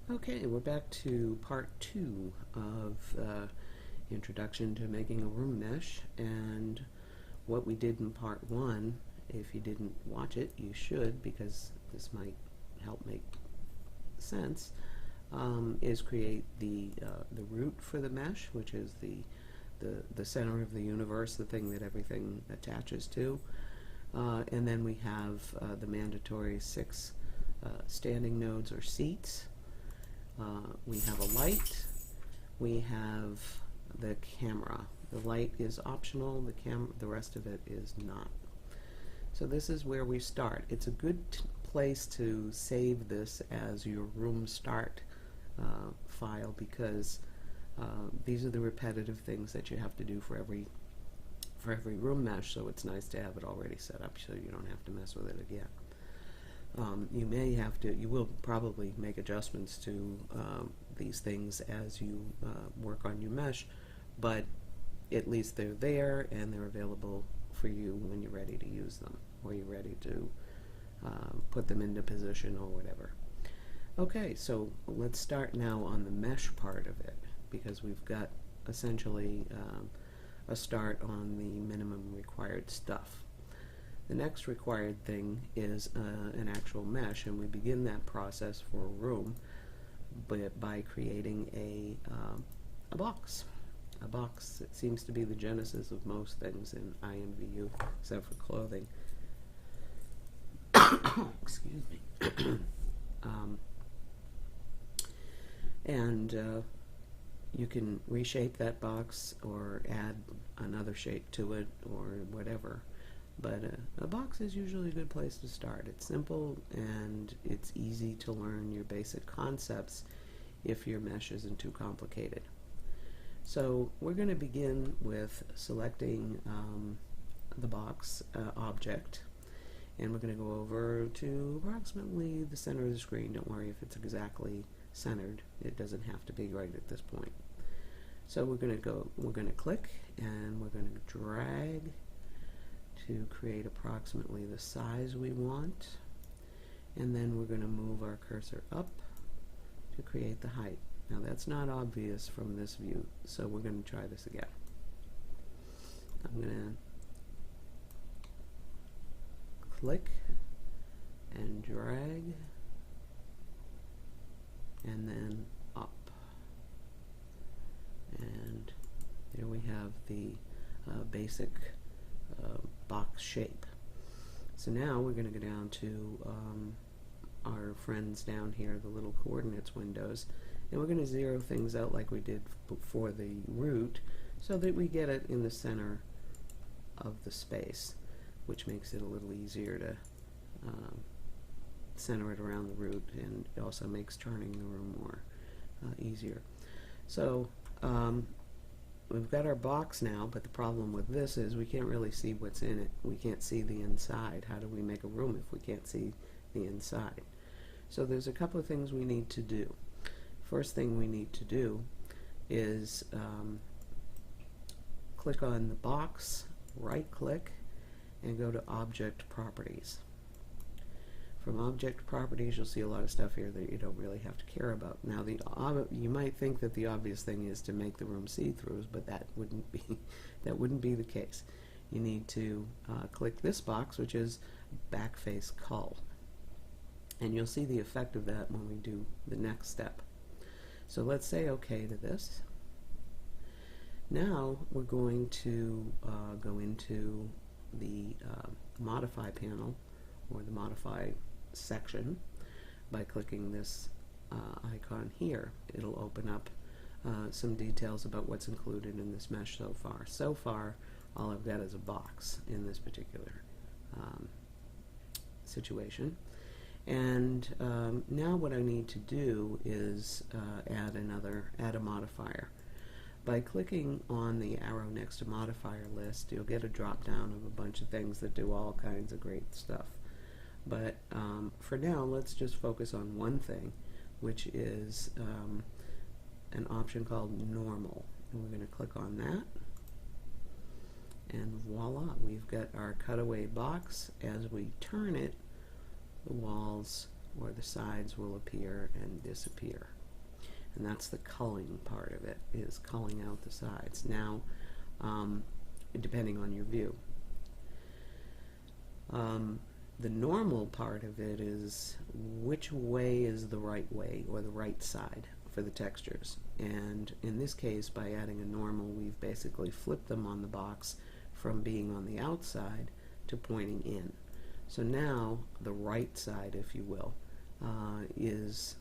Okay, we're back to part 2 of Introduction to Making a Room Mesh, and what we did in part 1, if you didn't watch it, you should, because this might help make sense, is create the root for the mesh, which is the center of the universe, the thing that everything attaches to. And then we have the mandatory 6 standing nodes or seats. We have a light, we have the camera. The light is optional, the rest of it is not. So this is where we start. It's a good place to save this as your room start file, because these are the repetitive things that you have to do for every room mesh, so it's nice to have it already set up so you don't have to mess with it again. You will probably make adjustments to these things as you work on your mesh, but at least they're there and they're available for you when you're ready to use them, or you're ready to put them into position or whatever. Okay, so let's start now on the mesh part of it, because we've got essentially a start on the minimum required stuff. The next required thing is an actual mesh, and we begin that process for a room by creating a box. A box, it seems to be the genesis of most things in IMVU, except for clothing. Excuse me. You can reshape that box or add another shape to it or whatever. But a box is usually a good place to start. It's simple and it's easy to learn your basic concepts if your mesh isn't too complicated. So we're going to begin with selecting the box object, and we're going to go over to approximately the center of the screen. Don't worry if it's exactly centered. It doesn't have to be right at this point. So we're going to click, and we're going to drag to create approximately the size we want, and then we're going to move our cursor up to create the height. Now that's not obvious from this view, so we're going to try this again. I'm going to click and drag and then up, and there we have the basic box shape. So now we're going to go down to our friends down here, the little coordinates windows, and we're going to zero things out like we did for the root, so that we get it in the center of the space, which makes it a little easier to center it around the root, and it also makes turning the room more easier. So we've got our box now, but the problem with this is we can't really see what's in it. We can't see the inside. How do we make a room if we can't see the inside? So there's a couple of things we need to do. First thing we need to do is click on the box, right click, and go to Object Properties. From Object Properties, you'll see a lot of stuff here that you don't really have to care about. Now, you might think that the obvious thing is to make the room see-throughs, but that wouldn't be the case. You need to click this box, which is Backface Cull, and you'll see the effect of that when we do the next step. So let's say OK to this. Now we're going to go into the Modify panel, or the Modify section, by clicking this icon here. It'll open up some details about what's included in this mesh so far. So far, all I've got is a box in this particular situation. And now what I need to do is add a modifier. By clicking on the arrow next to modifier list, you'll get a drop down of a bunch of things that do all kinds of great stuff. But for now, let's just focus on one thing, which is an option called Normal. And we're going to click on that. And voila, we've got our cutaway box. As we turn it, the walls or the sides will appear and disappear. And that's the culling part of it, is culling out the sides. Now, depending on your view. The normal part of it is which way is the right way, or the right side for the textures. And in this case, by adding a normal, we've basically flipped them on the box from being on the outside to pointing in. So now the right side, if you will, is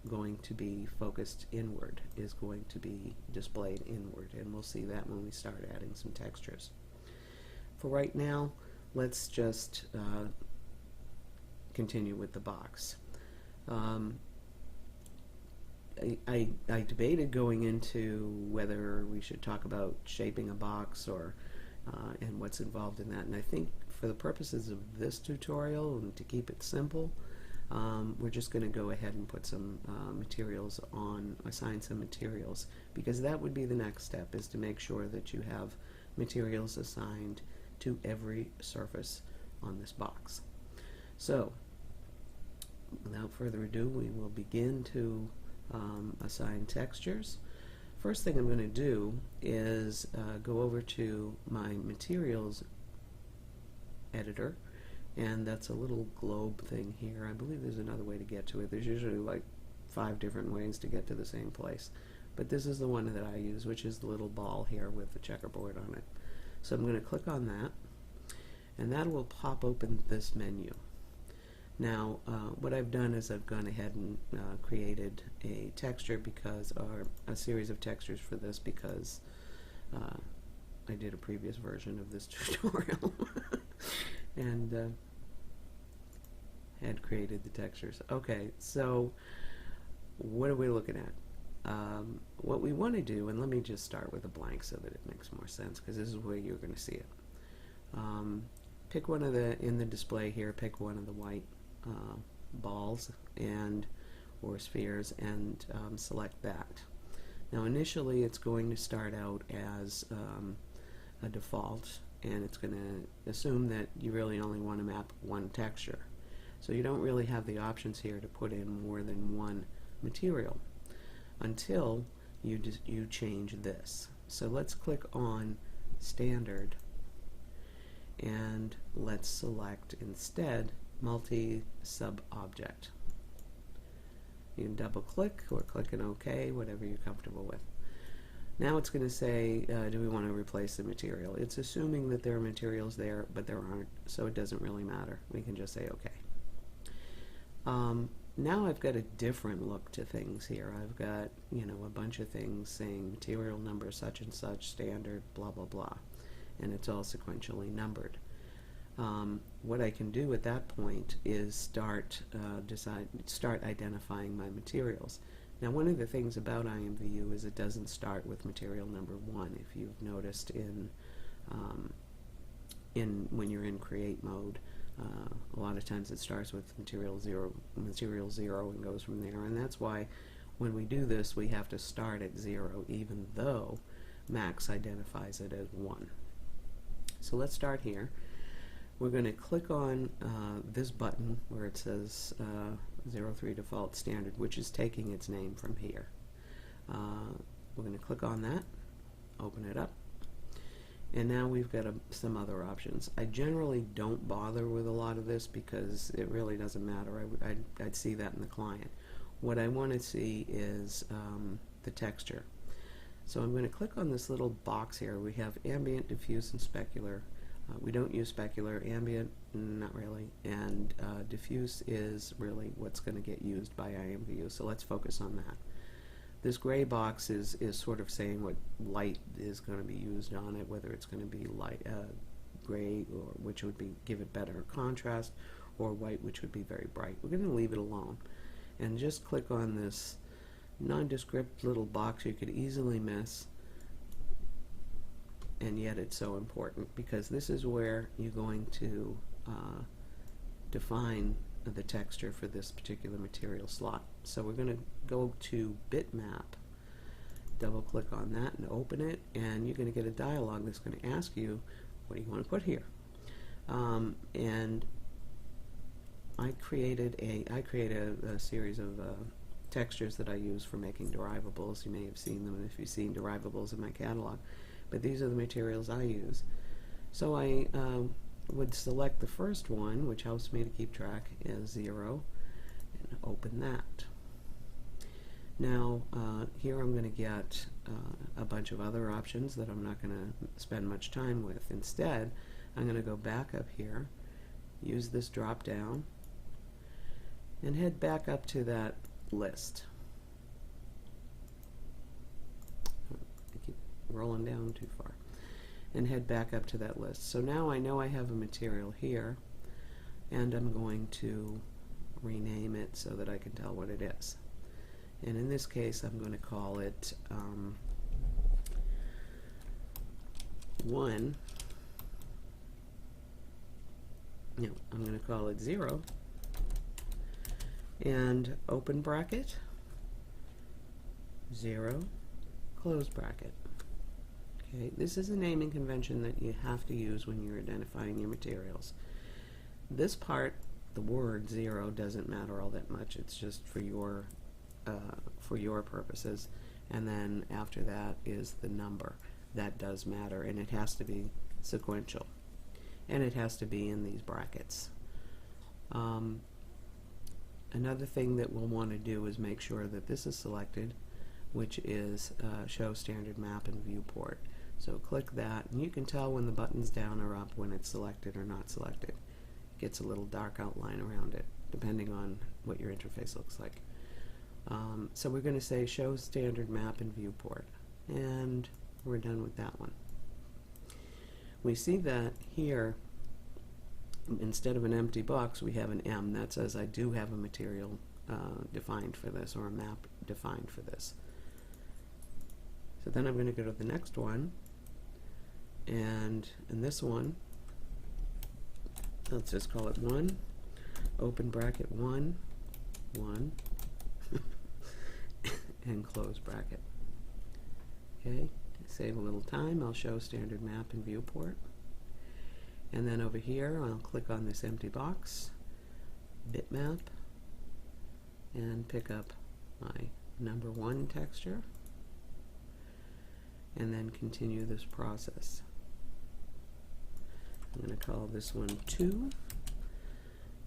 going to be focused inward, is going to be displayed inward, and we'll see that when we start adding some textures. For right now, let's just continue with the box. I debated going into whether we should talk about shaping a box or and what's involved in that, and I think for the purposes of this tutorial and to keep it simple, we're just going to go ahead and put some materials on, assign some materials, because that would be the next step, is to make sure that you have materials assigned to every surface on this box. So, without further ado, we will begin to assign textures. First thing I'm going to do is go over to my materials editor, and that's a little globe thing here. I believe there's another way to get to it. There's usually like 5 different ways to get to the same place, but this is the one that I use, which is the little ball here with the checkerboard on it. So I'm going to click on that, and that will pop open this menu. Now, what I've done is I've gone ahead and created a texture or a series of textures for this, because I did a previous version of this tutorial and had created the textures. Okay, so what are we looking at? What we want to do, and let me just start with a blank so that it makes more sense, because this is where you're going to see it. Pick one of the, in the display here, pick one of the white balls or spheres, and select that. Now initially it's going to start out as a default, and it's going to assume that you really only want to map one texture. So you don't really have the options here to put in more than one material until you change this. So let's click on Standard, and let's select instead Multi-Sub-Object. You can double click or click an OK, whatever you're comfortable with. Now it's going to say, do we want to replace the material? It's assuming that there are materials there, but there aren't, so it doesn't really matter. We can just say OK. Now I've got a different look to things here. I've got, a bunch of things saying material number such and such, standard, blah, blah, blah. And it's all sequentially numbered. What I can do at that point is start identifying my materials. Now, one of the things about IMVU is it doesn't start with material number 1. If you've noticed when you're in create mode, a lot of times it starts with material 0 and goes from there, and that's why when we do this we have to start at 0, even though Max identifies it as 1. So let's start here. We're going to click on this button where it says 03 Default Standard, which is taking its name from here. We're going to click on that, open it up, and now we've got some other options. I generally don't bother with a lot of this because it really doesn't matter. I'd see that in the client. What I want to see is the texture. So I'm going to click on this little box here. We have ambient, diffuse, and specular. We don't use specular. Ambient, not really. And diffuse is really what's going to get used by IMVU. So let's focus on that. This gray box is sort of saying what light is going to be used on it, whether it's going to be light gray, or which would be give it better contrast, or white, which would be very bright. We're going to leave it alone and just click on this nondescript little box you could easily miss, and yet it's so important because this is where you're going to define the texture for this particular material slot. So we're going to go to Bitmap, double click on that and open it, and you're going to get a dialog that's going to ask you, what do you want to put here? And I create a series of textures that I use for making derivables. You may have seen them if you've seen derivables in my catalog, but these are the materials I use. So I would select the first one, which helps me to keep track, as 0, and open that. Now here I'm going to get a bunch of other options that I'm not going to spend much time with. Instead, I'm going to go back up here, use this drop down, and head back up to that list. I keep rolling down too far. And head back up to that list. So now I know I have a material here, and I'm going to rename it so that I can tell what it is. And in this case, I'm going to call it 1. No, I'm going to call it 0, and open bracket, 0, close bracket. Okay, this is a naming convention that you have to use when you're identifying your materials. This part, the word 0, doesn't matter all that much. It's just for your purposes. And then after that is the number. That does matter, and it has to be sequential. And it has to be in these brackets. Another thing that we'll want to do is make sure that this is selected, which is Show Standard Map and Viewport. So click that, and you can tell when the button's down or up when it's selected or not selected. It gets a little dark outline around it, depending on what your interface looks like. So we're going to say Show Standard Map and Viewport, and we're done with that one. We see that here, instead of an empty box, we have an M. That says I do have a material defined for this, or a map defined for this. So then I'm going to go to the next one, and in this one, let's just call it 1, open bracket 1, 1, and close bracket. Okay, save a little time. I'll show standard map and viewport. And then over here, I'll click on this empty box, bitmap, and pick up my number 1 texture, and then continue this process. I'm going to call this one 2,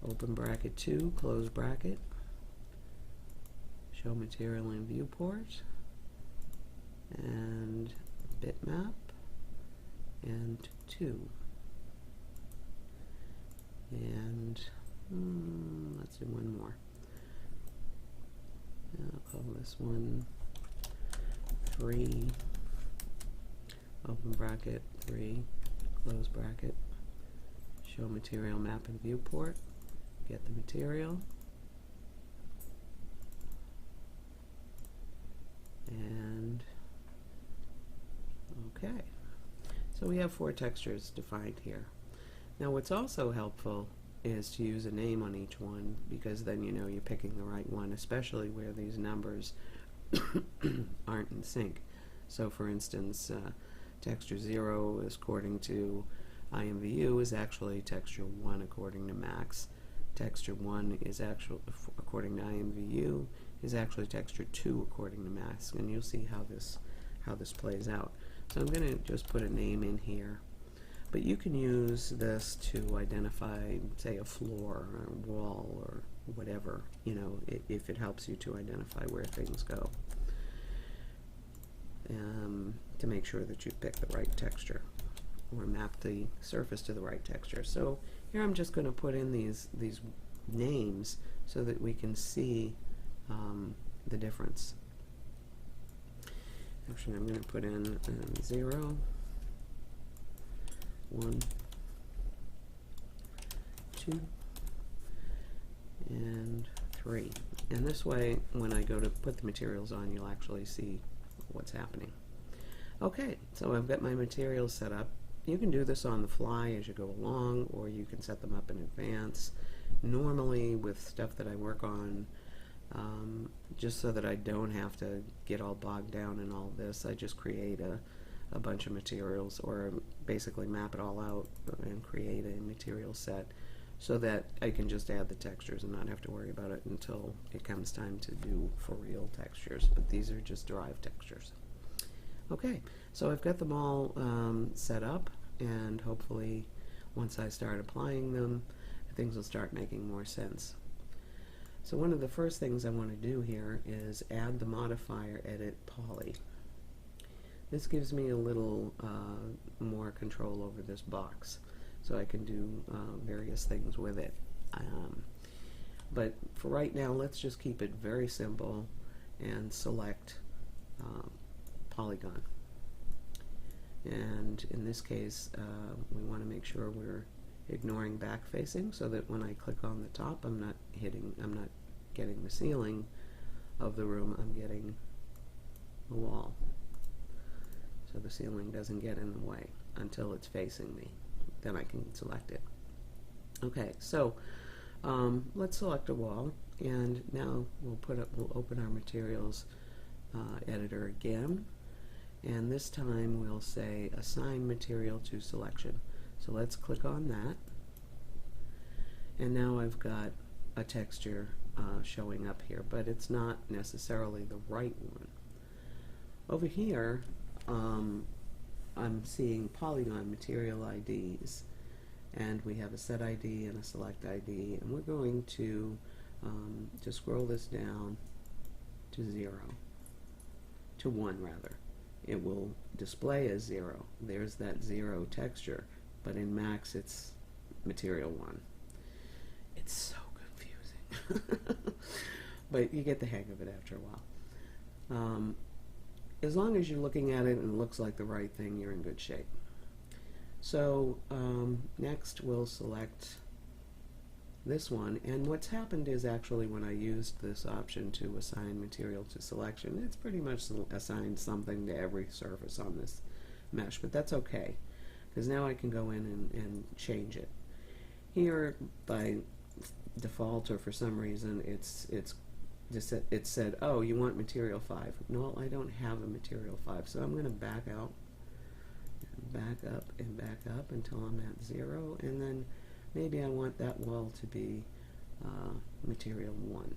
open bracket 2, close bracket, show material in viewport, and bitmap, and 2. And let's do one more. I'll call this one 3, open bracket 3, close bracket, show material map and viewport, get the material, and okay. So we have 4 textures defined here. Now what's also helpful is to use a name on each one, because then you know you're picking the right one, especially where these numbers aren't in sync. So for instance, texture 0 is according to IMVU is actually texture 1 according to Max. Texture 1 is actually, according to IMVU, is actually texture 2 according to Max, and you'll see how this plays out. So I'm going to just put a name in here, but you can use this to identify, say, a floor or a wall or whatever, you know, if it helps you to identify where things go, to make sure that you pick the right texture or map the surface to the right texture. So here I'm just going to put in these names so that we can see the difference. Actually, I'm going to put in 0, 1, 2, and 3. And this way, when I go to put the materials on, you'll actually see what's happening. Okay, so I've got my materials set up. You can do this on the fly as you go along, or you can set them up in advance. Normally, with stuff that I work on, just so that I don't have to get all bogged down in all this, I just create a bunch of materials, or basically map it all out and create a material set so that I can just add the textures and not have to worry about it until it comes time to do for real textures. But these are just derived textures. Okay, so I've got them all set up, and hopefully once I start applying them, things will start making more sense. So one of the first things I want to do here is add the modifier edit poly. This gives me a little more control over this box, so I can do various things with it. But for right now, let's just keep it very simple and select polygon. And in this case, we want to make sure we're ignoring back facing, so that when I click on the top, I'm not getting the ceiling of the room, I'm getting the wall. So the ceiling doesn't get in the way until it's facing me. Then I can select it. Okay, so let's select a wall, and now we'll open our materials editor again, and this time we'll say assign material to selection. So let's click on that, and now I've got a texture showing up here, but it's not necessarily the right one. Over here, I'm seeing polygon material IDs, and we have a set ID and a select ID, and we're going to scroll this down to 0, to 1 rather. It will display as 0. There's that 0 texture, but in Max it's material 1. It's so confusing. But you get the hang of it after a while. As long as you're looking at it and it looks like the right thing, you're in good shape. So next we'll select this one, and what's happened is actually when I used this option to assign material to selection, it's pretty much assigned something to every surface on this mesh, but that's okay, because now I can go in and change it. Here by default, or for some reason, it said, oh, you want material 5. No, I don't have a material 5, so I'm going to back out, back up, and back up until I'm at 0, and then maybe I want that wall to be material 1.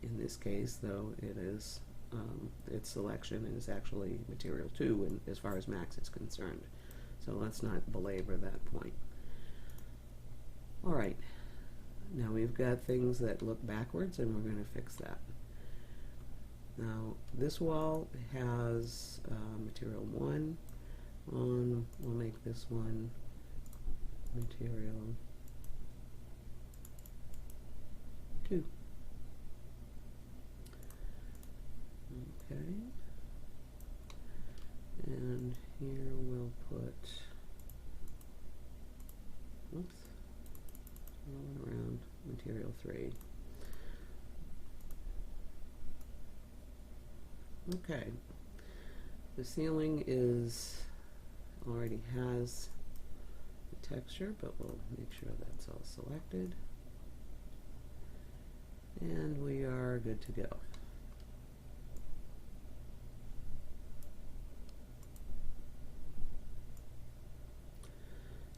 In this case, though, it is its selection is actually material 2, and as far as Max is concerned. So let's not belabor that point. All right. Now we've got things that look backwards, and we're going to fix that. Now this wall has material 1 on. We'll make this one material 2. Okay. And here we'll put, oops, rolling around, material 3. Okay. The ceiling already has the texture, but we'll make sure that's all selected. And we are good to go.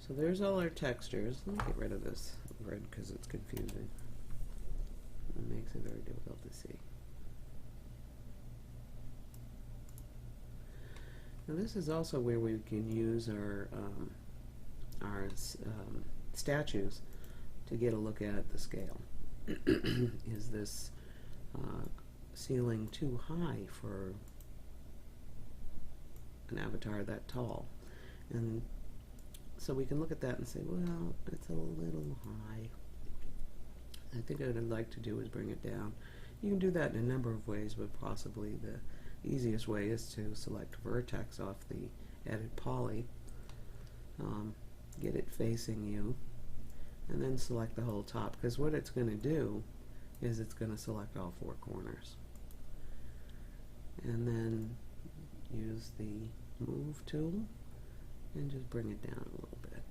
So there's all our textures. Let me get rid of this red because it's confusing. It makes it very difficult to see. Now this is also where we can use our statues to get a look at the scale. Is this ceiling too high for an avatar that tall? And so we can look at that and say, well, it's a little high. I think what I'd like to do is bring it down. You can do that in a number of ways, but possibly the easiest way is to select vertex off the edit poly, get it facing you, and then select the whole top, because what it's going to do is it's going to select all 4 corners. And then use the move tool and just bring it down a little bit.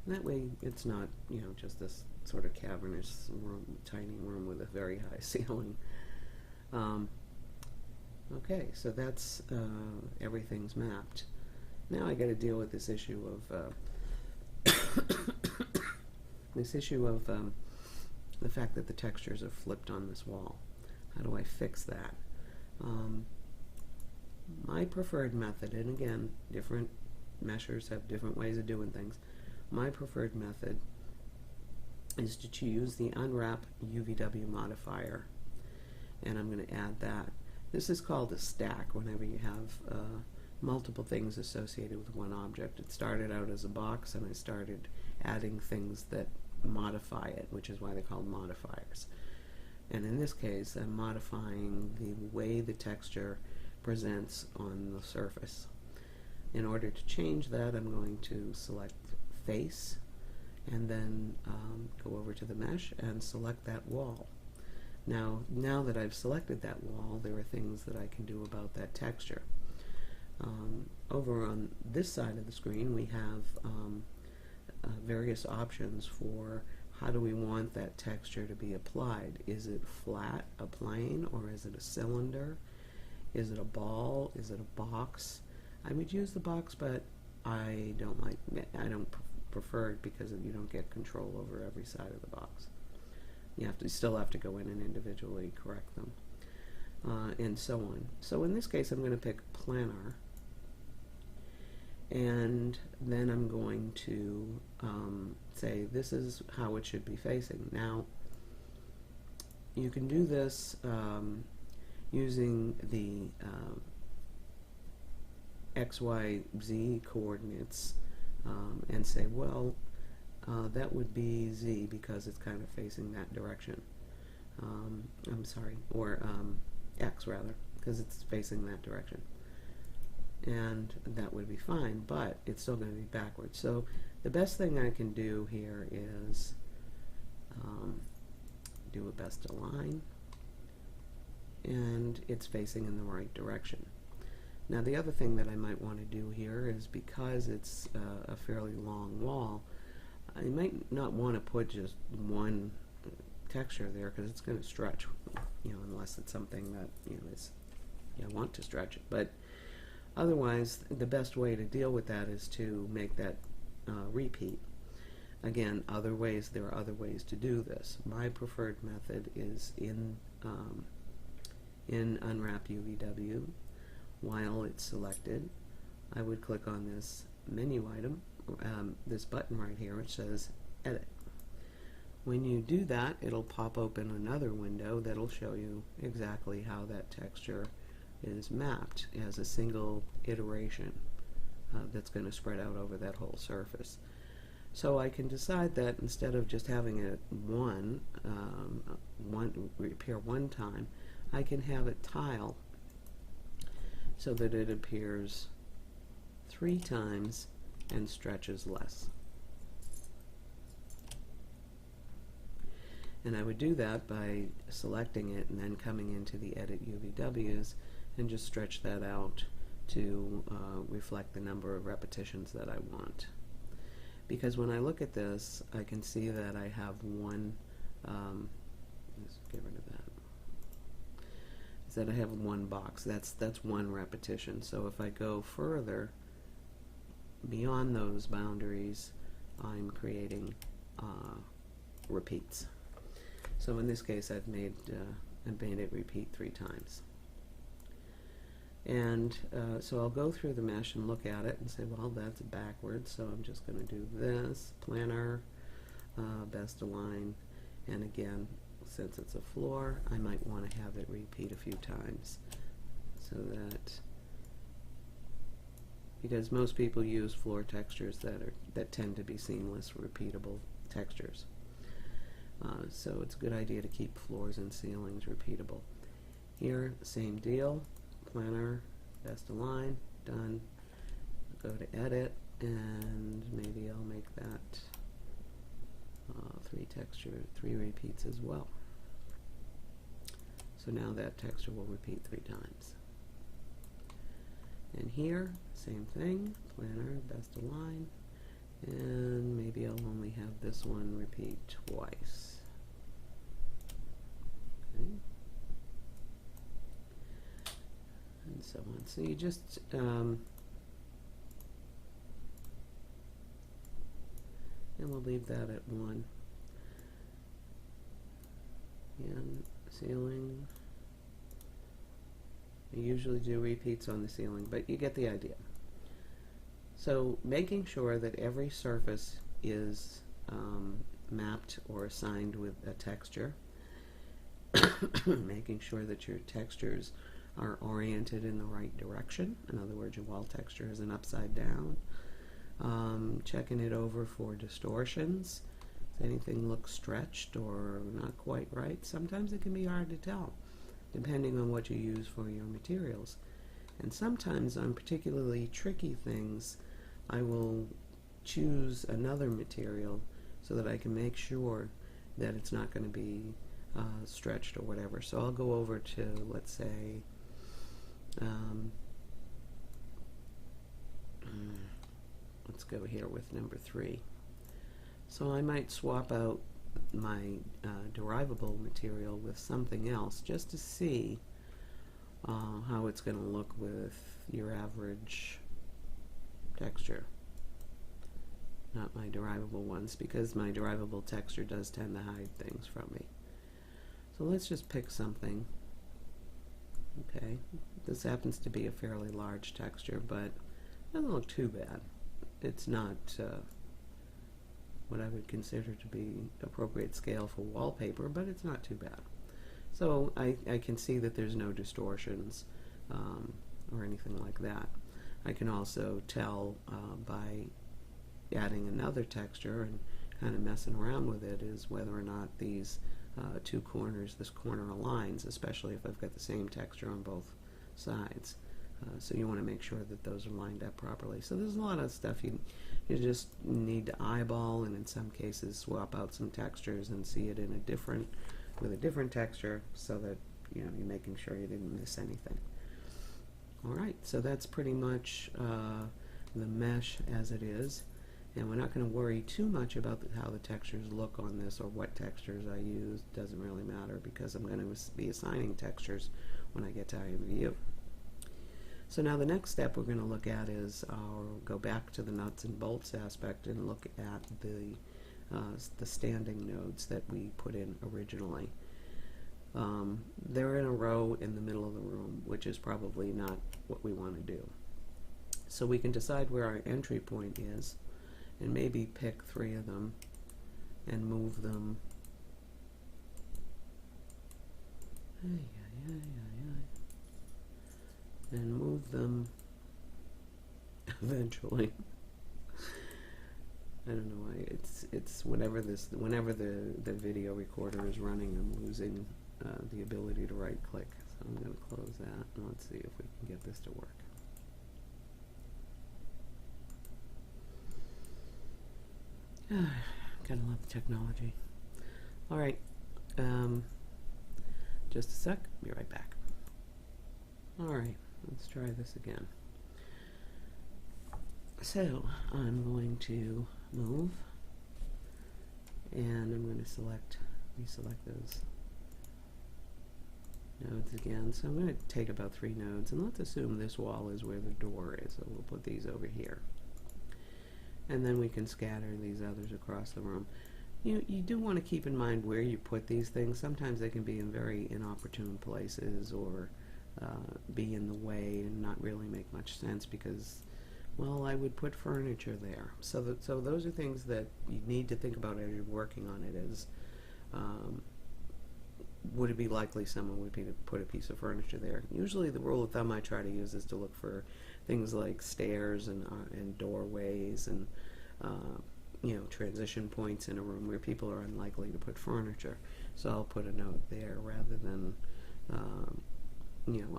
And that way it's not, just this sort of cavernous room, tiny room with a very high ceiling. Okay, so that's everything's mapped. Now I got to deal with this issue of this issue of the fact that the textures are flipped on this wall. How do I fix that? My preferred method, and again, different meshers have different ways of doing things. My preferred method is to use the Unwrap UVW modifier, and I'm going to add that. This is called a stack whenever you have multiple things associated with one object. It started out as a box, and I started adding things that modify it, which is why they're called modifiers. And in this case, I'm modifying the way the texture presents on the surface. In order to change that, I'm going to select Face, and then go over to the mesh and select that wall. Now that I've selected that wall, there are things that I can do about that texture. Over on this side of the screen, we have various options for how do we want that texture to be applied. Is it flat, a plane, or is it a cylinder? Is it a ball? Is it a box? I would use the box, but I don't prefer it because you don't get control over every side of the box. You still have to go in and individually correct them, and so on. So in this case, I'm going to pick planar, and then I'm going to say this is how it should be facing. Now, you can do this using the X, Y, Z coordinates and say, well, that would be Z because it's kind of facing that direction. I'm sorry, or X rather, because it's facing that direction. And that would be fine, but it's still going to be backwards. So the best thing I can do here is do a best align, and it's facing in the right direction. Now the other thing that I might want to do here is, because it's a fairly long wall, I might not want to put just one texture there because it's going to stretch, unless it's something that I want to stretch it. But otherwise, the best way to deal with that is to make that repeat. Again, there are other ways to do this. My preferred method is in Unwrap UVW. While it's selected, I would click on this menu item, this button right here, which says Edit. When you do that, it'll pop open another window that'll show you exactly how that texture is mapped as a single iteration that's going to spread out over that whole surface. So I can decide that instead of just having it appear one time, I can have it tile so that it appears 3 times and stretches less. And I would do that by selecting it and then coming into the Edit UVWs and just stretch that out to reflect the number of repetitions that I want. Because when I look at this, I can see that I have one, let's get rid of that. That I have one box. That's one repetition. So if I go further beyond those boundaries, I'm creating repeats. So in this case, I've made it repeat 3 times. And so I'll go through the mesh and look at it and say, well, that's backwards. So I'm just going to do this planar, best align, and again, since it's a floor, I might want to have it repeat a few times, so that, because most people use floor textures that tend to be seamless, repeatable textures. So it's a good idea to keep floors and ceilings repeatable. Here, same deal, planar, best align, done. Go to edit, and maybe I'll make that 3 repeats as well. So now that texture will repeat 3 times. And here, same thing, planar, best align, and maybe I'll only have this one repeat twice. Okay. And so on. So you just and we'll leave that at 1. And ceiling, I usually do repeats on the ceiling, but you get the idea. So making sure that every surface is mapped or assigned with a texture, making sure that your textures are oriented in the right direction. In other words, your wall texture isn't upside down. Checking it over for distortions. If anything looks stretched or not quite right, sometimes it can be hard to tell, depending on what you use for your materials. And sometimes on particularly tricky things, I will choose another material so that I can make sure that it's not going to be stretched or whatever. So I'll go over to, let's say, let's go here with number 3. So I might swap out my derivable material with something else just to see how it's going to look with your average texture, not my derivable ones, because my derivable texture does tend to hide things from me. So let's just pick something. Okay, this happens to be a fairly large texture, but it doesn't look too bad. It's not what I would consider to be appropriate scale for wallpaper, but it's not too bad. So I can see that there's no distortions or anything like that. I can also tell by adding another texture and kind of messing around with it is whether or not these two corners, this corner aligns, especially if I've got the same texture on both sides. So you want to make sure that those are lined up properly. So there's a lot of stuff you just need to eyeball, and in some cases swap out some textures and see it in with a different texture, so that you're making sure you didn't miss anything. All right, so that's pretty much the mesh as it is, and we're not going to worry too much about how the textures look on this or what textures I use. Doesn't really matter, because I'm going to be assigning textures when I get to IMView. So now the next step we're going to look at is go back to the nuts and bolts aspect and look at the standing nodes that we put in originally. They're in a row in the middle of the room, which is probably not what we want to do. So we can decide where our entry point is and maybe pick 3 of them and move them. And move them eventually. I don't know why it's whenever the video recorder is running, I'm losing the ability to right click. So I'm going to close that, and let's see if we can get this to work. Gotta love the technology. All right, just a sec. Be right back. All right. Let's try this again. So I'm going to move, and I'm going to reselect those nodes again. So I'm going to take about 3 nodes, and let's assume this wall is where the door is. So we'll put these over here, and then we can scatter these others across the room. You do want to keep in mind where you put these things. Sometimes they can be in very inopportune places, or be in the way and not really make much sense, because, well, I would put furniture there. So those are things that you need to think about as you're working on it. Is would it be likely someone would be to put a piece of furniture there? Usually the rule of thumb I try to use is to look for things like stairs and doorways and transition points in a room where people are unlikely to put furniture. So I'll put a note there rather than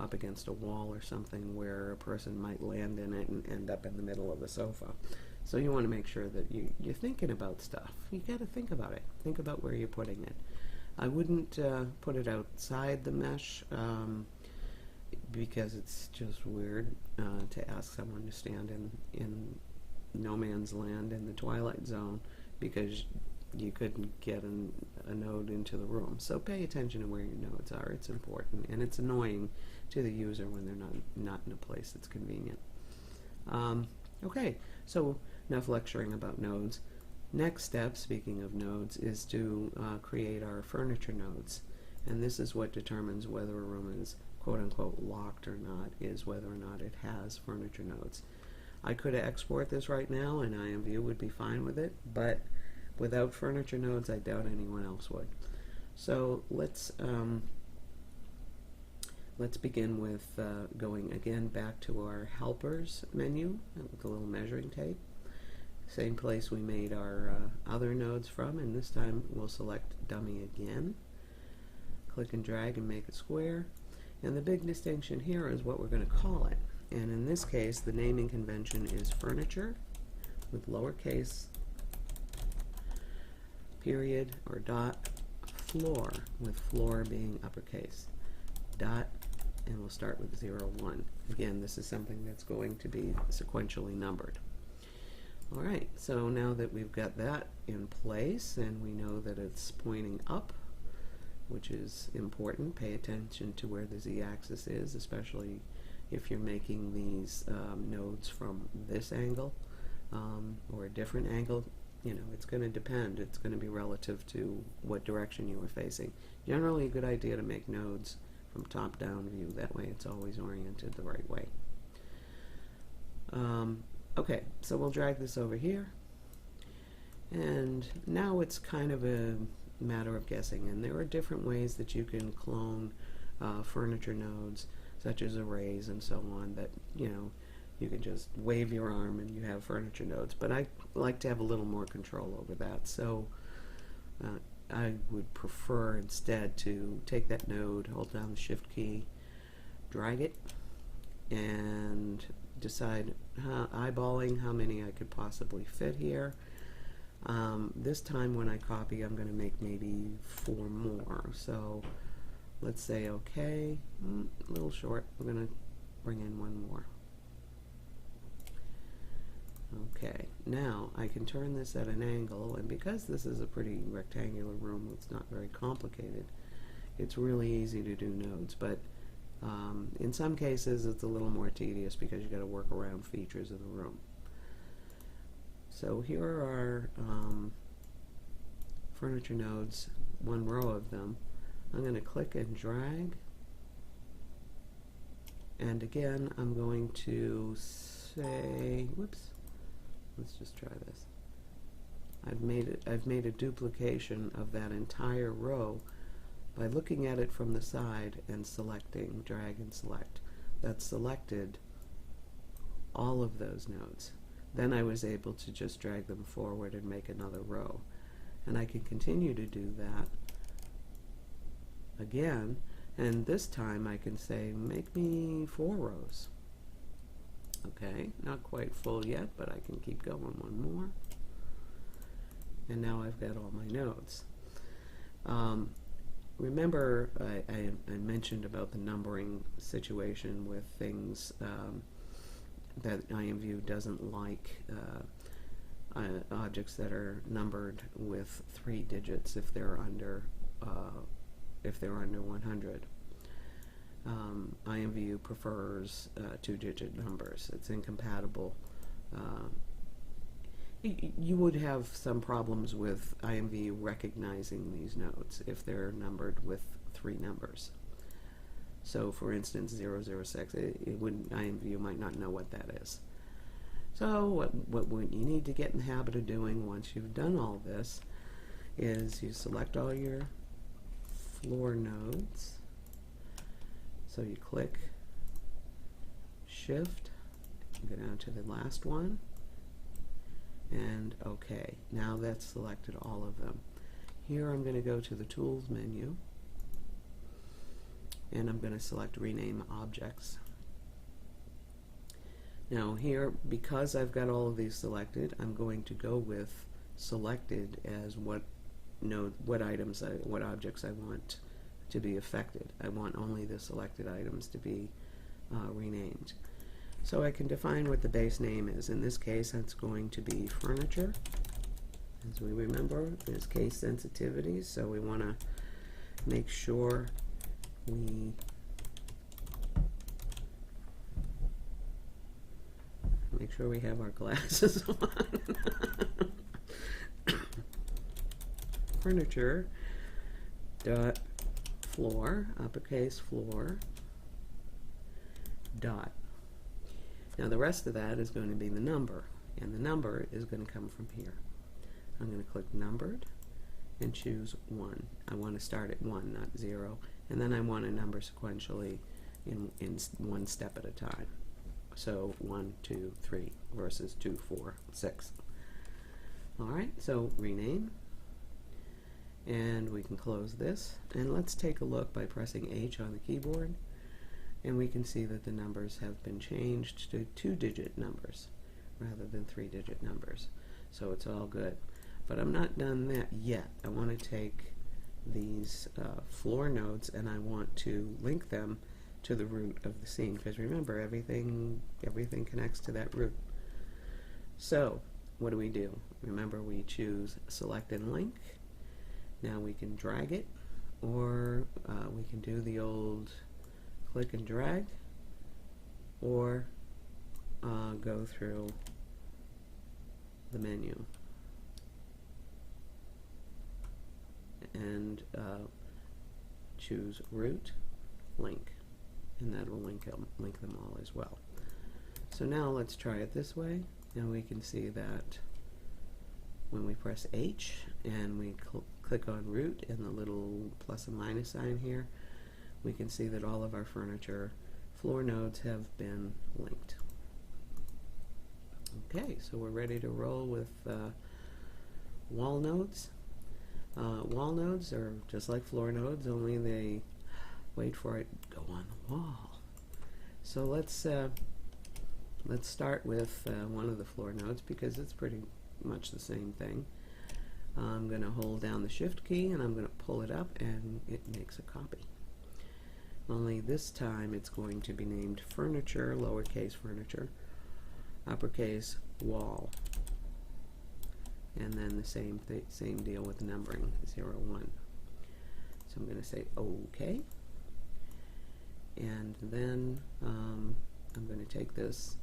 up against a wall or something where a person might land in it and end up in the middle of the sofa. So you want to make sure that you're thinking about stuff. You got to think about it. Think about where you're putting it. I wouldn't put it outside the mesh because it's just weird to ask someone to stand in no man's land in the Twilight Zone, because you couldn't get a node into the room. So pay attention to where your nodes are. It's important, and it's annoying to the user when they're not in a place that's convenient. Okay, so enough lecturing about nodes. Next step, speaking of nodes, is to create our furniture nodes. And this is what determines whether a room is quote-unquote locked or not, is whether or not it has furniture nodes. I could export this right now and IMView would be fine with it, but without furniture nodes, I doubt anyone else would. So let's begin with going again back to our helpers menu with the little measuring tape. Same place we made our other nodes from, and this time we'll select dummy again. Click and drag and make it square. And the big distinction here is what we're going to call it. And in this case, the naming convention is furniture with lowercase, period, or dot, floor, with floor being uppercase, dot, and we'll start with 0, 1. Again, this is something that's going to be sequentially numbered. All right, so now that we've got that in place and we know that it's pointing up, which is important, pay attention to where the z-axis is, especially if you're making these nodes from this angle or a different angle. You know, it's going to depend. It's going to be relative to what direction you are facing. Generally, a good idea to make nodes from top-down view. That way it's always oriented the right way. Okay, so we'll drag this over here. And now it's kind of a matter of guessing. And there are different ways that you can clone furniture nodes, such as arrays and so on, that, you know, you can just wave your arm and you have furniture nodes. But I like to have a little more control over that. So I would prefer instead to take that node, hold down the Shift key, drag it, and decide, eyeballing how many I could possibly fit here. This time when I copy, I'm going to make maybe 4 more. So let's say okay, a little short. We're going to bring in 1 more. Okay, now I can turn this at an angle, and because this is a pretty rectangular room, it's not very complicated. It's really easy to do nodes, but in some cases it's a little more tedious because you got to work around features of the room. So here are our furniture nodes, 1 row of them. I'm going to click and drag, and again I'm going to say, whoops, let's just try this. I've made a duplication of that entire row by looking at it from the side and selecting, drag and select. That selected all of those nodes. Then I was able to just drag them forward and make another row. And I can continue to do that again, and this time I can say, make me 4 rows. Okay, not quite full yet, but I can keep going 1 more. And now I've got all my nodes. Remember, I mentioned about the numbering situation with things that IMView doesn't like objects that are numbered with 3 digits if they're under 100. IMView prefers 2-digit numbers. It's incompatible. You would have some problems with IMView recognizing these nodes if they're numbered with 3 numbers. So for instance, 006, IMView might not know what that is. So what you need to get in the habit of doing once you've done all this is you select all your floor nodes. So you click Shift, go down to the last one, and OK. Now that's selected all of them. Here I'm going to go to the Tools menu, and I'm going to select Rename Objects. Now here, because I've got all of these selected, I'm going to go with selected as what objects I want to be affected. I want only the selected items to be renamed. So I can define what the base name is. In this case, that's going to be furniture. As we remember, there's case sensitivities, so we want to make sure we have our glasses on. furniture dot floor, uppercase floor, dot. Now the rest of that is going to be the number, and the number is going to come from here. I'm going to click numbered and choose 1. I want to start at 1, not 0, and then I want to number sequentially in one step at a time. So 1, 2, 3 versus 2, 4, 6. Alright, so rename, and we can close this, and let's take a look by pressing H on the keyboard, and we can see that the numbers have been changed to 2-digit numbers rather than 3-digit numbers. So it's all good. But I'm not done that yet. I want to take these floor nodes and I want to link them to the root of the scene, because remember, everything connects to that root. So what do? Remember, we choose select and link. Now we can drag it, or we can do the old click and drag, or go through the menu and choose root, link, and that will link them all as well. So now let's try it this way, and we can see that when we press H and we click on root and the little plus and minus sign here, we can see that all of our furniture floor nodes have been linked. Okay, so we're ready to roll with wall nodes. Wall nodes are just like floor nodes, only they, wait for it, go on the wall. So let's start with one of the floor nodes, because it's pretty much the same thing. I'm going to hold down the shift key and I'm going to pull it up, and it makes a copy. Only this time it's going to be named furniture, lowercase furniture, uppercase wall, and then the same deal with the numbering, 0, 1. So I'm going to say OK, and then I'm going to take this.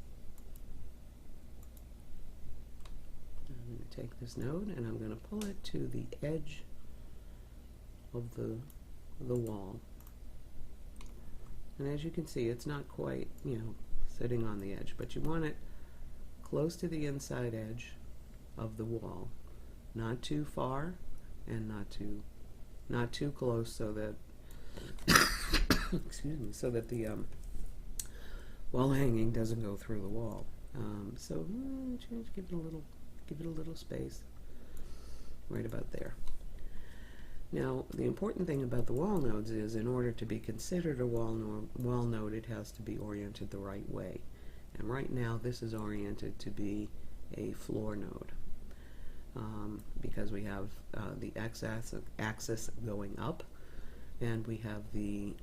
I'm going to take this node and I'm going to pull it to the edge of the wall. And as you can see, it's not quite, sitting on the edge, but you want it close to the inside edge of the wall, not too far and not too close, so that excuse me, so that the wall hanging doesn't go through the wall. So give it a little space right about there. Now, the important thing about the wall nodes is, in order to be considered a wall node, it has to be oriented the right way. And right now, this is oriented to be a floor node, because we have the x-axis going up, and we have the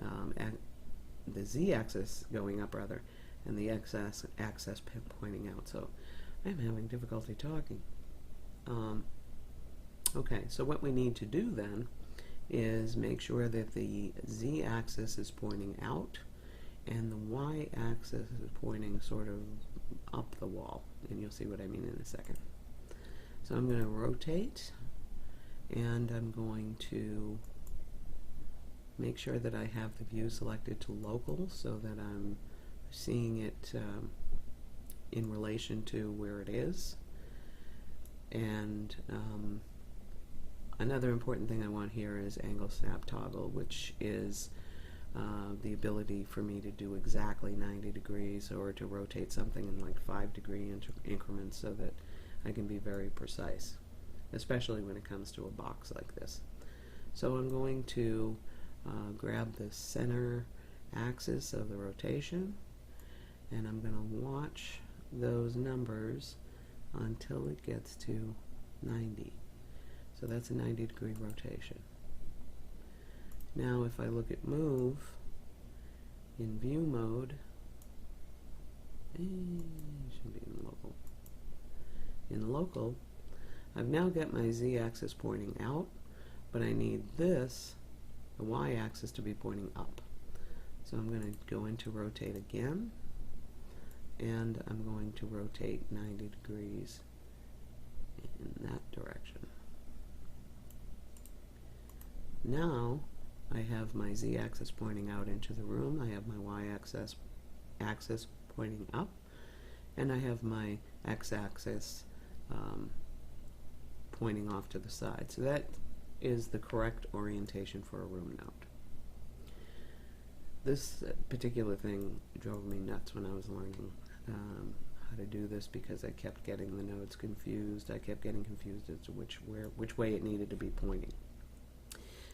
z-axis going up, rather, and the x-axis pointing out. So I'm having difficulty talking. Okay, so what we need to do then is make sure that the z-axis is pointing out and the y-axis is pointing sort of up the wall, and you'll see what I mean in a second. So I'm going to rotate, and I'm going to make sure that I have the view selected to local, so that I'm seeing it in relation to where it is. And another important thing I want here is angle snap toggle, which is the ability for me to do exactly 90 degrees or to rotate something in like 5-degree increments, so that I can be very precise, especially when it comes to a box like this. So I'm going to grab the center axis of the rotation, and I'm going to watch those numbers until it gets to 90. So that's a 90-degree rotation. Now if I look at move in view mode, it should be in local. In local, I've now got my z-axis pointing out, but I need this, the y-axis, to be pointing up. So I'm going to go into rotate again, and I'm going to rotate 90 degrees in that direction. Now I have my z-axis pointing out into the room, I have my y-axis pointing up, and I have my x-axis pointing off to the side. So that is the correct orientation for a room node. This particular thing drove me nuts when I was learning how to do this, because I kept getting the nodes confused. I kept getting confused as to which way it needed to be pointing.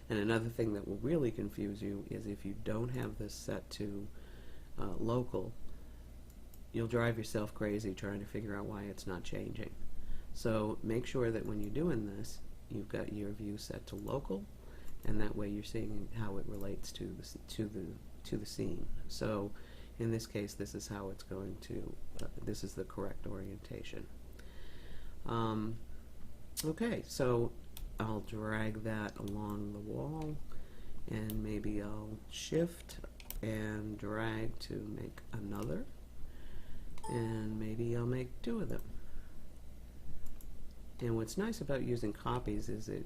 And another thing that will really confuse you is if you don't have this set to local, you'll drive yourself crazy trying to figure out why it's not changing. So make sure that when you're doing this, you've got your view set to local, and that way you're seeing how it relates to the scene. So in this case, this is how it's going to, this is the correct orientation. Okay, so I'll drag that along the wall, and maybe I'll shift and drag to make another, and maybe I'll make two of them. And what's nice about using copies is it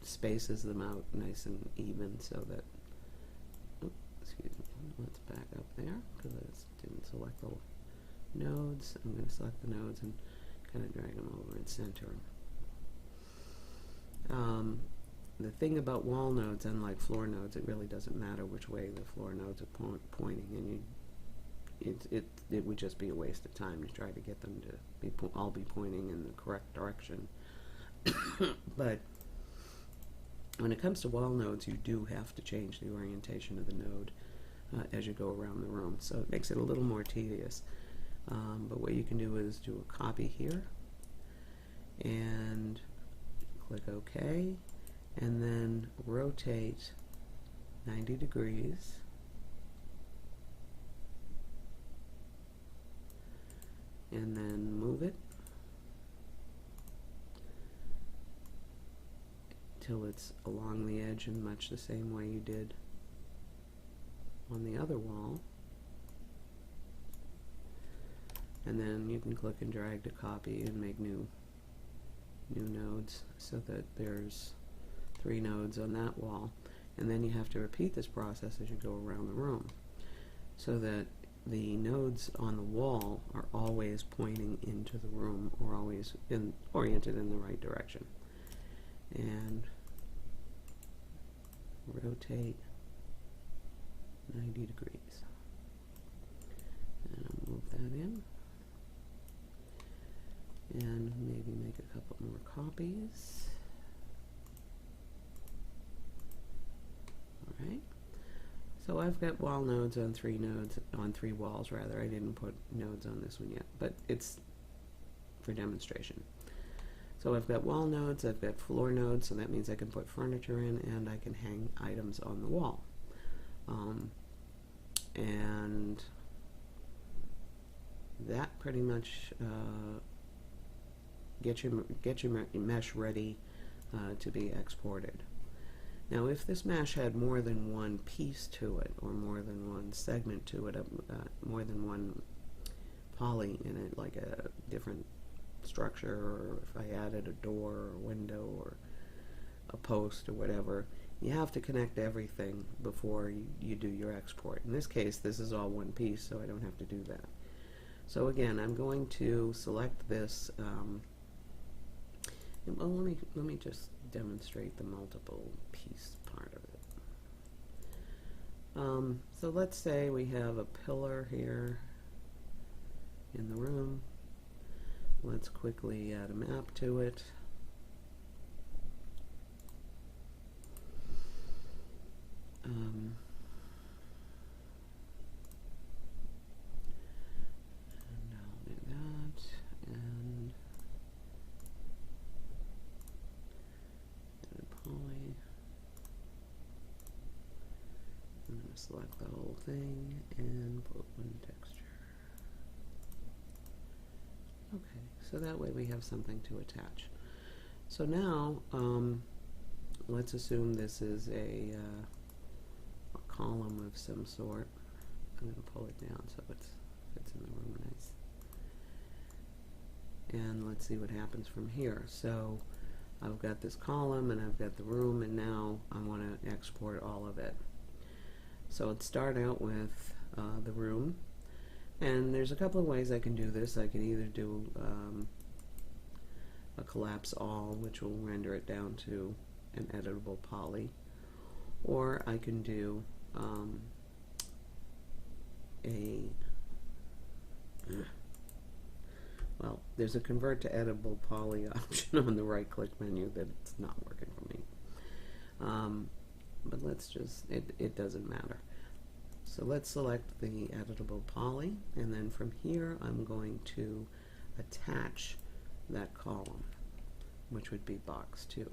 spaces them out nice and even, so that, excuse me, let's back up there because I didn't select the nodes. I'm going to select the nodes and kind of drag them over and center them. The thing about wall nodes, unlike floor nodes, it really doesn't matter which way the floor nodes are pointing, and it would just be a waste of time to try to get them to all be pointing in the correct direction. But when it comes to wall nodes, you do have to change the orientation of the node as you go around the room, so it makes it a little more tedious. But what you can do is do a copy here and click OK, and then rotate 90 degrees, and then move it till it's along the edge in much the same way you did on the other wall. And then you can click and drag to copy and make new nodes, so that there's 3 nodes on that wall. And then you have to repeat this process as you go around the room, so that the nodes on the wall are always pointing into the room, or always oriented in the right direction. And rotate 90 degrees. And I'll move that in. And maybe make a couple more copies. Alright. So I've got wall nodes on 3 walls rather. I didn't put nodes on this one yet, but it's for demonstration. So I've got wall nodes, I've got floor nodes, so that means I can put furniture in and I can hang items on the wall. And that pretty much get your mesh ready to be exported. Now if this mesh had more than one piece to it, or more than one segment to it, more than one poly in it, like a different structure, or if I added a door or a window or a post or whatever, you have to connect everything before you do your export. In this case, this is all one piece, so I don't have to do that. So again, I'm going to select this. Well, let me just demonstrate the multiple piece part of it. So let's say we have a pillar here in the room. Let's quickly add a map to it. And I'll do that, and add a poly. I'm going to select the whole thing and put one texture. Okay, so that way we have something to attach. So now, let's assume this is a column of some sort. I'm going to pull it down so it fits in the room nice. And let's see what happens from here. So I've got this column and I've got the room, and now I want to export all of it. So let's start out with the room, and there's a couple of ways I can do this. I can either do a collapse all, which will render it down to an editable poly, or I can do well, there's a convert to editable poly option on the right click menu that it's not working for me. But let's just, it doesn't matter. So let's select the editable poly, and then from here I'm going to attach that column, which would be box 2.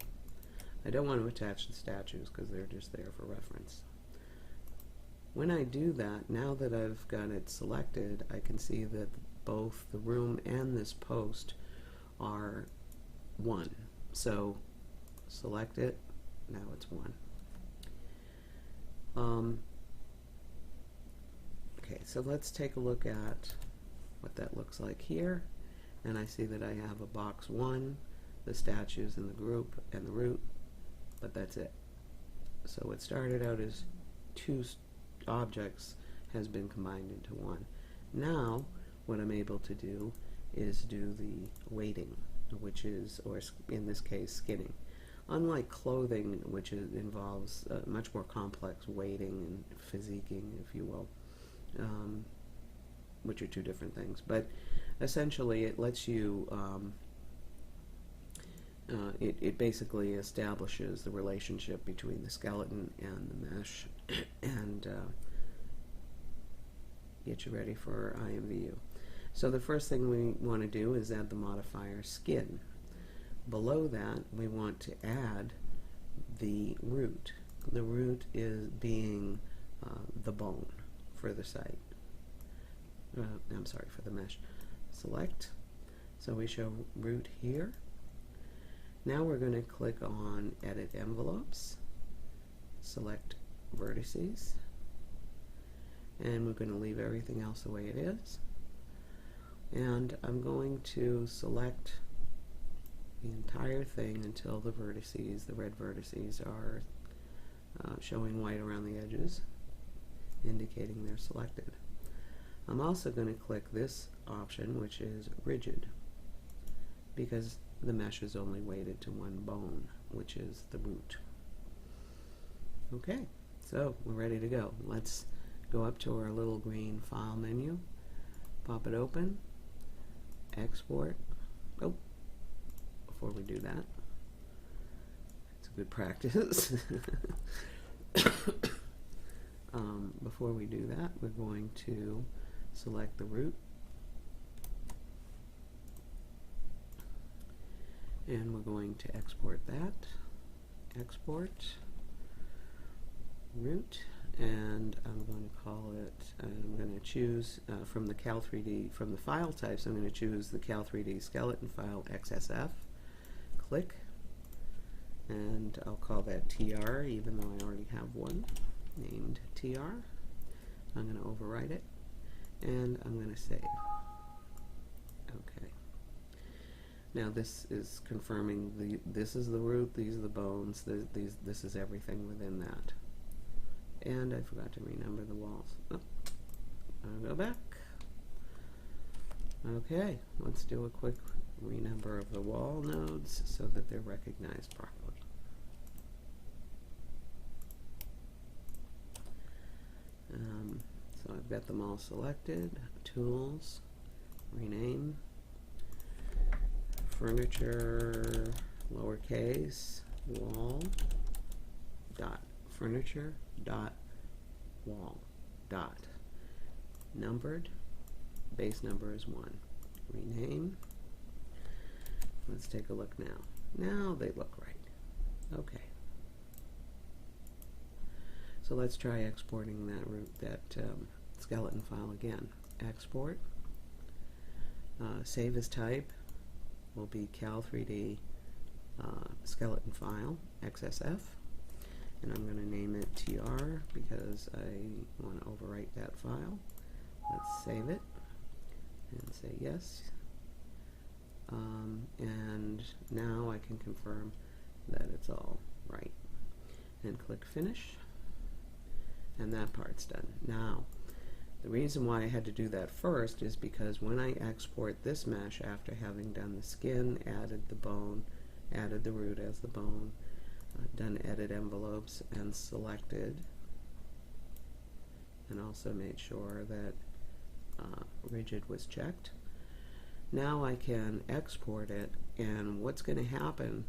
I don't want to attach the statues because they're just there for reference. When I do that, now that I've got it selected, I can see that both the room and this post are 1. So select it, now it's 1. Okay, so let's take a look at what that looks like here, and I see that I have a box 1, the statues in the group, and the root, but that's it. So what started out as 2 objects has been combined into 1. Now what I'm able to do is do the weighting, which is, or in this case, skinning. Unlike clothing, which involves much more complex weighting and physiquing, if you will, which are 2 different things. But essentially it lets you, it basically establishes the relationship between the skeleton and the mesh and get you ready for IMVU. So the first thing we want to do is add the modifier skin. Below that, we want to add the root. The root is being the bone for the site. I'm sorry, for the mesh. Select. So we show root here. Now we're going to click on Edit Envelopes, select Vertices, and we're going to leave everything else the way it is. And I'm going to select the entire thing until the vertices, the red vertices, are showing white around the edges, indicating they're selected. I'm also going to click this option, which is rigid, because the mesh is only weighted to 1 bone, which is the root. Okay, so we're ready to go. Let's go up to our little green file menu, pop it open, export. Oh, before we do that, it's a good practice. Before we do that, we're going to select the root, and we're going to export that. Export root, and I'm going to call it, I'm going to choose from the Cal3D, from the file types, I'm going to choose the Cal3D skeleton file XSF. Click, and I'll call that TR, even though I already have one named TR. I'm going to overwrite it, and I'm going to save. Okay. Now this is confirming this is the root, these are the bones, this is everything within that. And I forgot to renumber the walls. Oh, I'll go back. Okay, let's do a quick renumber of the wall nodes so that they're recognized properly. So I've got them all selected. Tools, rename, furniture, lowercase, wall, dot, furniture, dot, wall, dot, numbered, base number is 1. Rename. Let's take a look now. Now they look right. Okay. So let's try exporting that skeleton file again. Export. Save as type will be Cal3D skeleton file XSF, and I'm going to name it TR because I want to overwrite that file. Let's save it and say yes. and now I can confirm that it's all right. And click Finish, and that part's done. Now, the reason why I had to do that first is because when I export this mesh after having done the skin, added the bone, added the root as the bone, done edit envelopes, and selected, and also made sure that rigid was checked. Now I can export it, and what's going to happen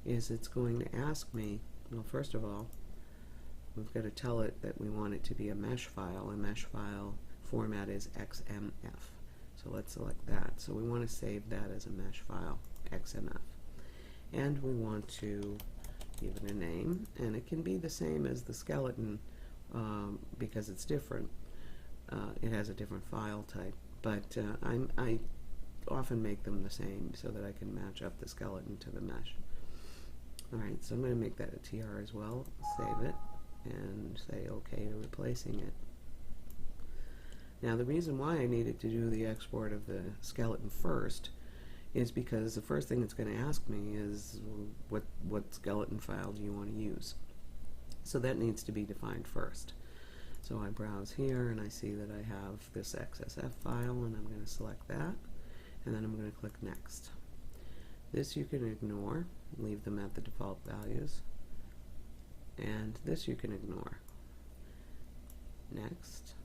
is it's going to ask me, well, first of all, we've got to tell it that we want it to be a mesh file. A mesh file format is XMF. So let's select that. So we want to save that as a mesh file, XMF. And we want to give it a name, and it can be the same as the skeleton because it's different. It has a different file type, but I often make them the same so that I can match up the skeleton to the mesh. Alright, so I'm going to make that a TR as well, save it, and say OK to replacing it. Now the reason why I needed to do the export of the skeleton first is because the first thing it's going to ask me is what skeleton file do you want to use. So that needs to be defined first. So I browse here and I see that I have this XSF file, and I'm going to select that, and then I'm going to click Next. This you can ignore, leave them at the default values, and this you can ignore. Next,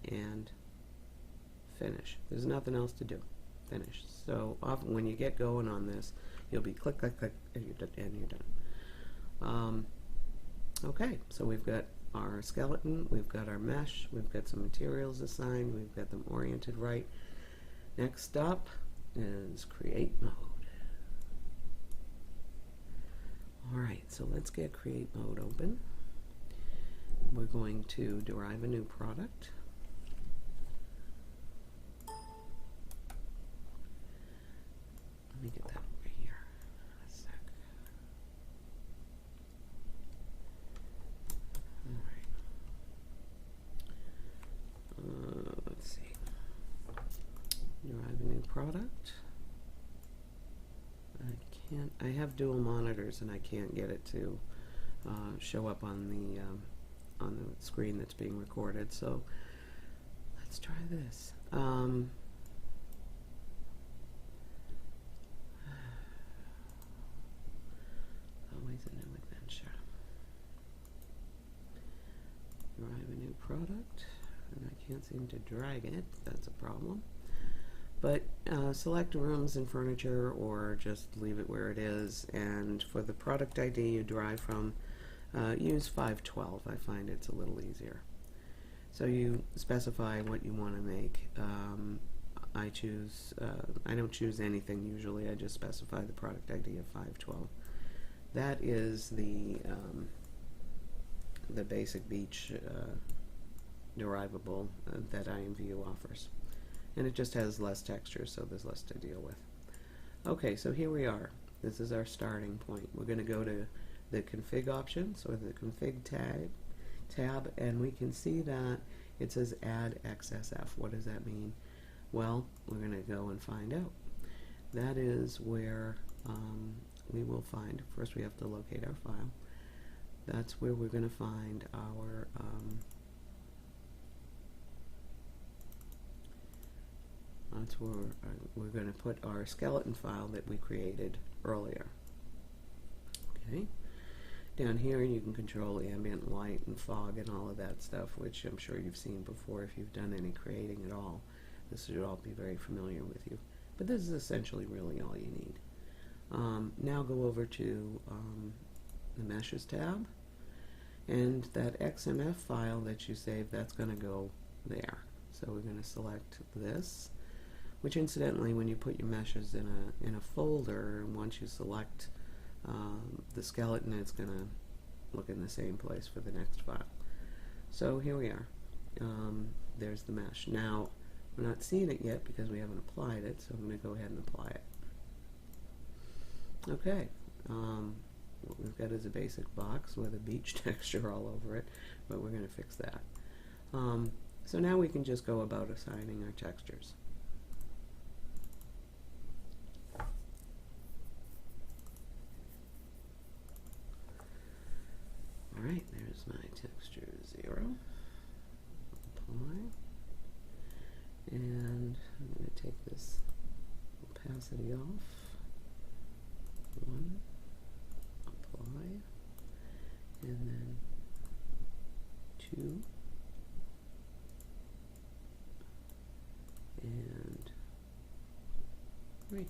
and Finish. There's nothing else to do. Finish. So often when you get going on this, you'll be click, click, click, and you're done. Okay, so we've got our skeleton, we've got our mesh, we've got some materials assigned, we've got them oriented right. Next up is create mode. Alright, so let's get create mode open. We're going to derive a new product. Let me get that over here. A sec. Alright. Let's see. Derive a new product. I have dual monitors and I can't get it to show up on the screen that's being recorded. So let's try this. Always a new adventure. Derive a new product, and I can't seem to drag it. That's a problem. But select rooms and furniture, or just leave it where it is. And for the product ID you derive from, use 512. I find it's a little easier. So you specify what you want to make. I don't choose anything usually. I just specify the product ID of 512. That is the basic beach derivable that IMView offers. And it just has less texture, so there's less to deal with. Okay, so here we are. This is our starting point. We're going to go to the config option, so the config tab, and we can see that it says add XSF. What does that mean? Well, we're going to go and find out. That is where we will find, first we have to locate our file. That's where we're going to find our that's where we're going to put our skeleton file that we created earlier. Okay. Down here you can control ambient light and fog and all of that stuff, which I'm sure you've seen before if you've done any creating at all. This should all be very familiar with you. But this is essentially really all you need. Now go over to the Meshes tab, and that XMF file that you saved, that's going to go there. So we're going to select this, which incidentally, when you put your meshes in a folder, once you select the skeleton, it's going to look in the same place for the next file. So here we are. There's the mesh. Now, we're not seeing it yet because we haven't applied it, so I'm going to go ahead and apply it. Okay. What we've got is a basic box with a beach texture all over it, but we're going to fix that. So now we can just go about assigning our textures. Alright, there's my texture 0. Apply. And I'm going to take this opacity off. 1. Apply. And then 2. And 3.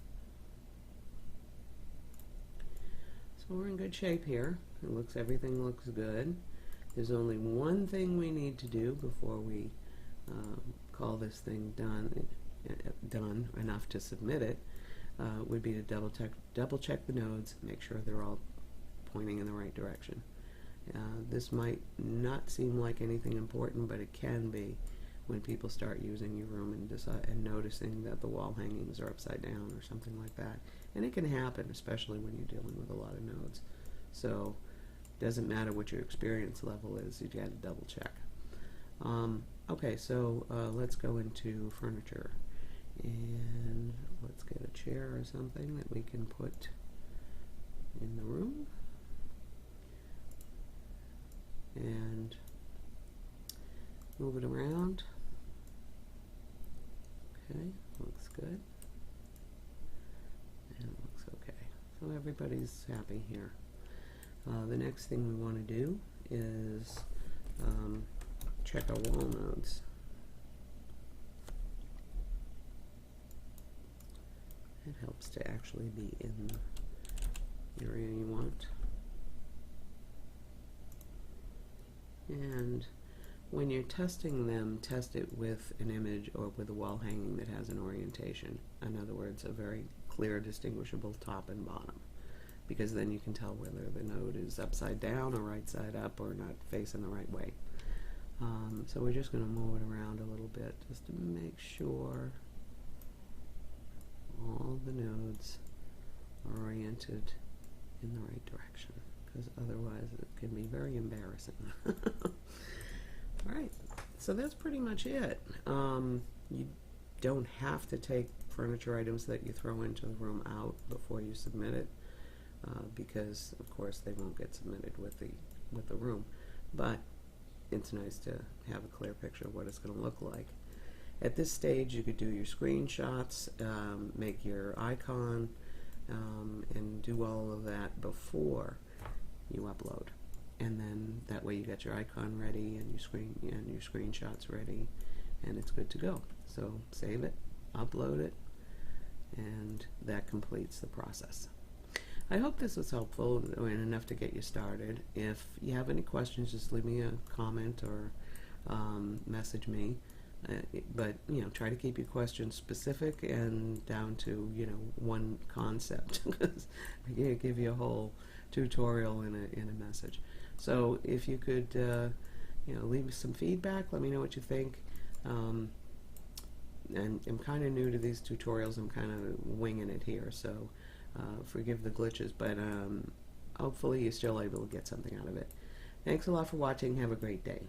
So we're in good shape here. Everything looks good. There's only one thing we need to do before we call this thing done enough to submit it. Would be to double check the nodes, make sure they're all pointing in the right direction. This might not seem like anything important, but it can be when people start using your room and noticing that the wall hangings are upside down or something like that. And it can happen, especially when you're dealing with a lot of nodes. So it doesn't matter what your experience level is, you got to double check. Okay, so let's go into furniture. And let's get a chair or something that we can put in the room. And move it around. Okay, looks good. And it looks okay. So everybody's happy here. The next thing we want to do is check our wall nodes. It helps to actually be in the area you want. And when you're testing them, test it with an image or with a wall hanging that has an orientation. In other words, a very clear, distinguishable top and bottom. Because then you can tell whether the node is upside down or right side up or not facing the right way. So we're just going to move it around a little bit just to make sure all the nodes are oriented in the right direction, because otherwise it can be very embarrassing. Alright, so that's pretty much it. You don't have to take furniture items that you throw into the room out before you submit it, because of course they won't get submitted with the room, but it's nice to have a clear picture of what it's going to look like. At this stage you could do your screenshots, make your icon, and do all of that before you upload. And then that way you got your icon ready and your screenshots ready, and it's good to go. So save it, upload it, and that completes the process. I hope this was helpful and enough to get you started. If you have any questions, just leave me a comment or message me. But try to keep your questions specific and down to one concept, because I can't give you a whole tutorial in a message. So if you could leave me some feedback, let me know what you think. And I'm kind of new to these tutorials. I'm kind of winging it here, so forgive the glitches, but hopefully you're still able to get something out of it. Thanks a lot for watching. Have a great day.